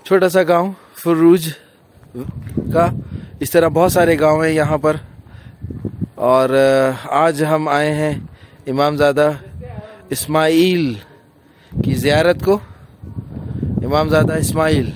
छोटा सा गांव फुर्रूज का। इस तरह बहुत सारे गांव हैं यहाँ पर। और आज हम आए हैं इमामज़ादा इस्माइल की ज़ियारत को। इमामज़ादा इस्माइल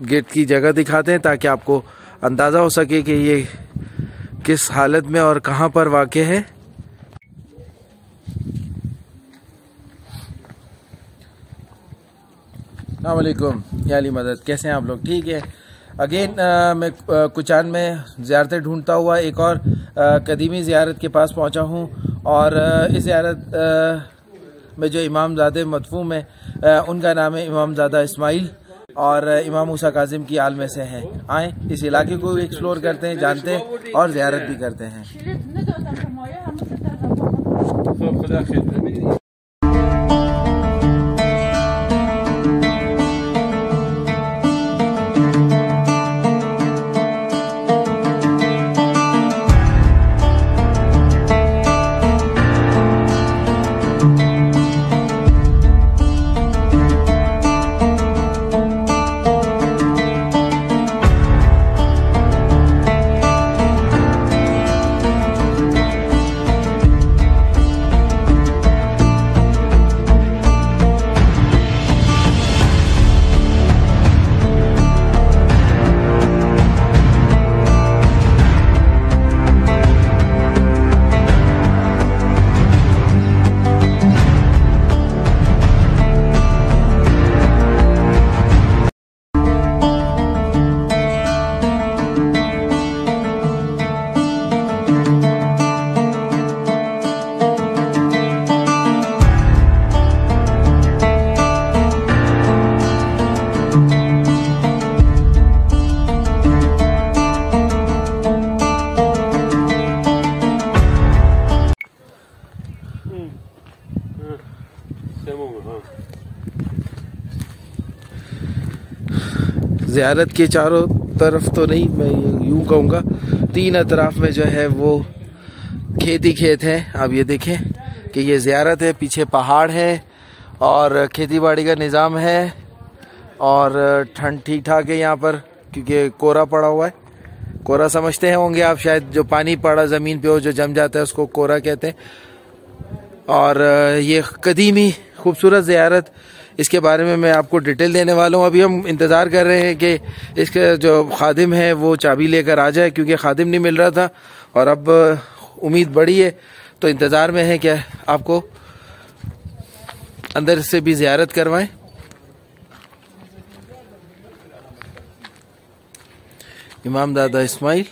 गेट की जगह दिखाते हैं ताकि आपको अंदाज़ा हो सके कि ये किस हालत में और कहाँ पर वाक़े है। अस्सलाम वालेकुम, या अली मदद, कैसे हैं आप लोग? ठीक है। अगेन मैं कुचान में ज़ियारतें ढूंढता हुआ एक और कदीमी ज़ियारत के पास पहुंचा हूं। और इस ज़ियारत में जो इमामज़ादे मदफून हैं उनका नाम है इमामज़ादा इस्माइल और इमाम मूसा काजिम की आल में से हैं। आए इस इलाके को भी एक्सप्लोर करते हैं, जानते हैं और ज़ियारत भी करते हैं। ज़ियारत के चारों तरफ तो नहीं, मैं यूँ कहूँगा 3 अतराफ में जो है वो खेत ही खेत है। अब ये देखें कि ये ज़ियारत है, पीछे पहाड़ है और खेती बाड़ी का निज़ाम है और ठंड ठीक ठाक है यहाँ पर क्योंकि कोहरा पड़ा हुआ है। कोहरा समझते हैं होंगे आप शायद, जो पानी पड़ा ज़मीन पे हो जो जम जाता है उसको कोहरा कहते हैं। और ये कदीमी खूबसूरत ज़ियारत, इसके बारे में मैं आपको डिटेल देने वाला हूँ। अभी हम इंतज़ार कर रहे हैं कि इसके जो खादिम है वो चाबी लेकर आ जाए क्योंकि खादिम नहीं मिल रहा था और अब उम्मीद बड़ी है तो इंतज़ार में है कि आपको अंदर से भी ज़ियारत करवाएं। इमामज़ादा इस्माइल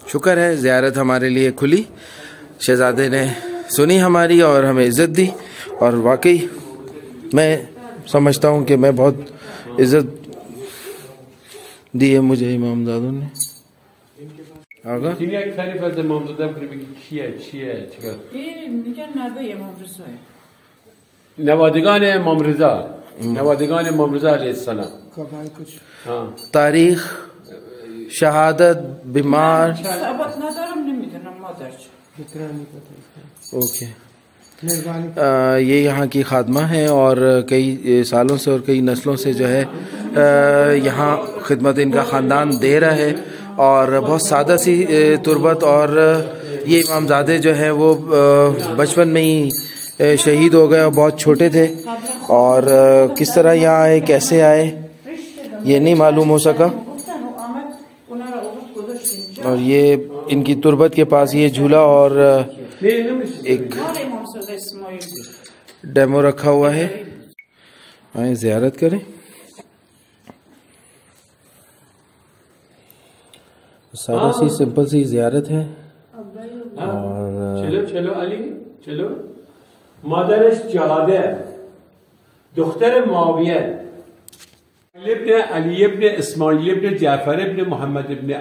शुक्र है ज़ियारत हमारे लिए खुली। शहजादे ने सुनी हमारी और हमें इज़्ज़त दी और वाकई मैं समझता हूँ कि मैं बहुत इज़्ज़त दी है मुझे इमामज़ादों ने। आगा नवादिगान इमाम रज़ा, नवादिगान इमाम रज़ा अलैहिस्सलाम। तारीख, शहादत, बीमार, ओके। ये यहाँ की खादमा है और कई सालों से और कई नस्लों से जो है यहाँ खिदमत इनका ख़ानदान दे रहा है और बहुत सादा सी तुरबत। और ये इमामज़ादे जो है वो बचपन में ही शहीद हो गए और बहुत छोटे थे और किस तरह यहाँ आए, कैसे आए ये नहीं मालूम हो सका। और ये इनकी तुरबत के पास ये झूला और एक डेमो रखा हुआ है। आए ज़ियारत करें। सादा सी सिंपल सी ज़ियारत है। और चलो चलो अली चलो। मदरस जहादे दुख्तर मुआविया इब्न अली इब्न इस्माइल इब्न जाफर इब्न मोहम्मद इब्न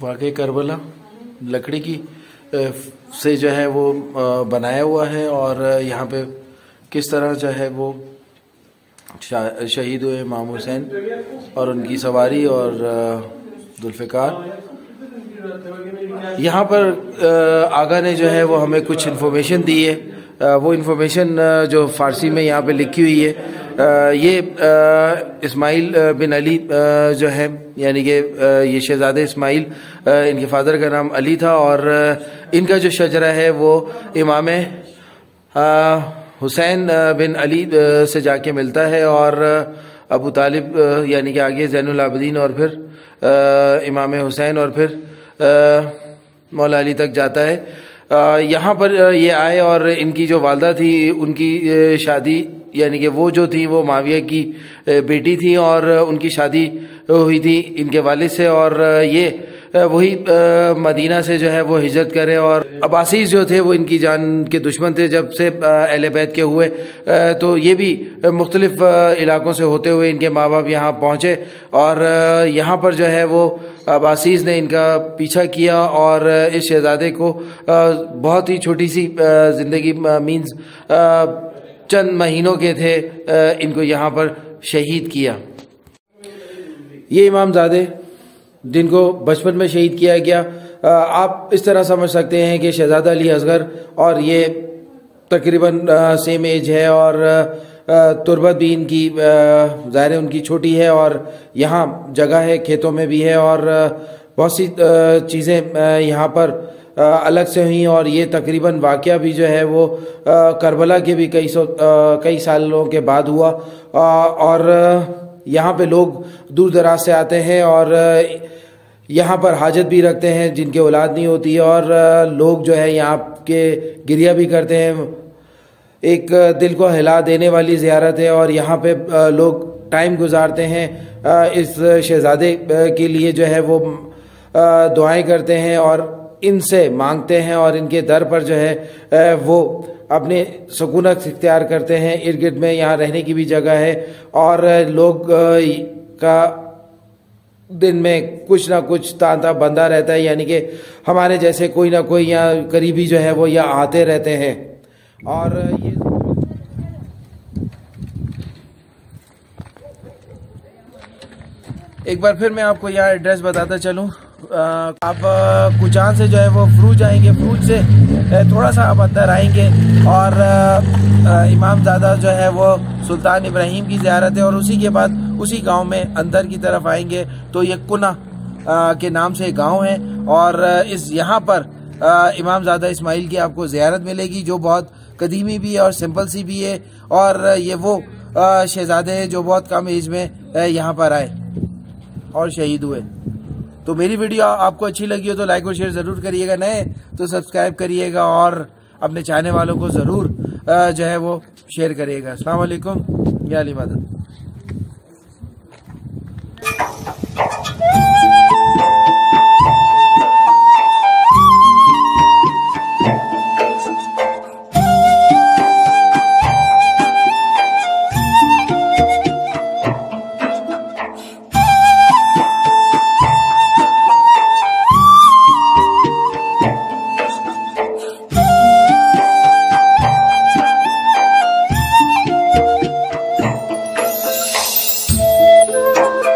वाकई करबला लकड़ी की से जो है वो बनाया हुआ है और यहाँ पे किस तरह जो है वो शहीद हुए इमाम हुसैन और उनकी सवारी और जुल्फ़िकार। यहाँ पर आगा ने जो है वो हमें कुछ इन्फॉर्मेशन दी है। वो इन्फॉर्मेशन जो फ़ारसी में यहाँ पे लिखी हुई है, ये इस्माइल बिन अली जो है, यानी कि ये शहज़ादे इस्माइल, इनके फादर का नाम अली था और इनका जो शजरा है वो इमाम हुसैन बिन अली से जाके मिलता है और अबू तालिब यानी कि आगे ज़ैनुल आबिदीन और फिर इमाम हुसैन और फिर मौला अली तक जाता है। यहाँ पर ये आए और इनकी जो वालदा थी उनकी शादी, यानी कि वो जो थी वो माविया की बेटी थी और उनकी शादी हुई थी इनके वालिद से और ये वही मदीना से जो है वो हिजरत करे और अब्बासीज़ जो थे वो इनकी जान के दुश्मन थे। जब से अहले बैत के हुए तो ये भी मुख्तलिफ इलाकों से होते हुए इनके माँ बाप यहाँ पहुँचे और यहाँ पर जो है वो अब्बासीज़ ने इनका पीछा किया और इस शहज़ादे को बहुत ही छोटी सी ज़िंदगी मीन्स चंद महीनों के थे, इनको यहाँ पर शहीद किया। ये इमामज़ादे जिनको बचपन में शहीद किया गया, आप इस तरह समझ सकते हैं कि शहज़ादा अली असगर और ये तकरीबन सेम एज है और तुरबत भी इनकी ज़ाहिर है उनकी छोटी है और यहाँ जगह है, खेतों में भी है और बहुत सी चीज़ें यहाँ पर अलग से हुई और ये तकरीबन वाक़या भी जो है वो करबला के भी कई सालों के बाद हुआ और यहाँ पे लोग दूर दराज से आते हैं और यहाँ पर हाजत भी रखते हैं जिनके औलाद नहीं होती और लोग जो है यहाँ के गिरिया भी करते हैं। एक दिल को हिला देने वाली ज़ियारत है और यहाँ पे लोग टाइम गुजारते हैं, इस शहज़ादे के लिए जो है वो दुआएं करते हैं और इनसे मांगते हैं और इनके दर पर जो है वो अपने सुकूनत इख्तियार करते हैं। इर्द गिर्द में यहाँ रहने की भी जगह है और लोग का दिन में कुछ ना कुछ तांता बंधा रहता है, यानी कि हमारे जैसे कोई ना कोई यहाँ करीबी जो है वो यहाँ आते रहते हैं। और ये एक बार फिर मैं आपको यहाँ एड्रेस बताता चलूँ। आप कुचान से जो है वो फ्रूज जाएंगे, फ्रूज से थोड़ा सा आप अंदर आएंगे और इमामज़ादा जो है वो सुल्तान इब्राहिम की ज़ियारत है और उसी के बाद उसी गांव में अंदर की तरफ आएंगे तो ये कुना के नाम से गांव है और इस यहाँ पर इमामज़ादा इस्माइल की आपको ज़ियारत मिलेगी जो बहुत कदीमी भी है और सिंपल सी भी है और ये वो शहज़ादे हैं जो बहुत कम एज में यहाँ पर आए और शहीद हुए। तो मेरी वीडियो आपको अच्छी लगी हो तो लाइक और शेयर ज़रूर करिएगा, नए तो सब्सक्राइब करिएगा और अपने चाहने वालों को ज़रूर जो है वो शेयर करिएगा। अस्सलाम वालेकुम, या अली मदद।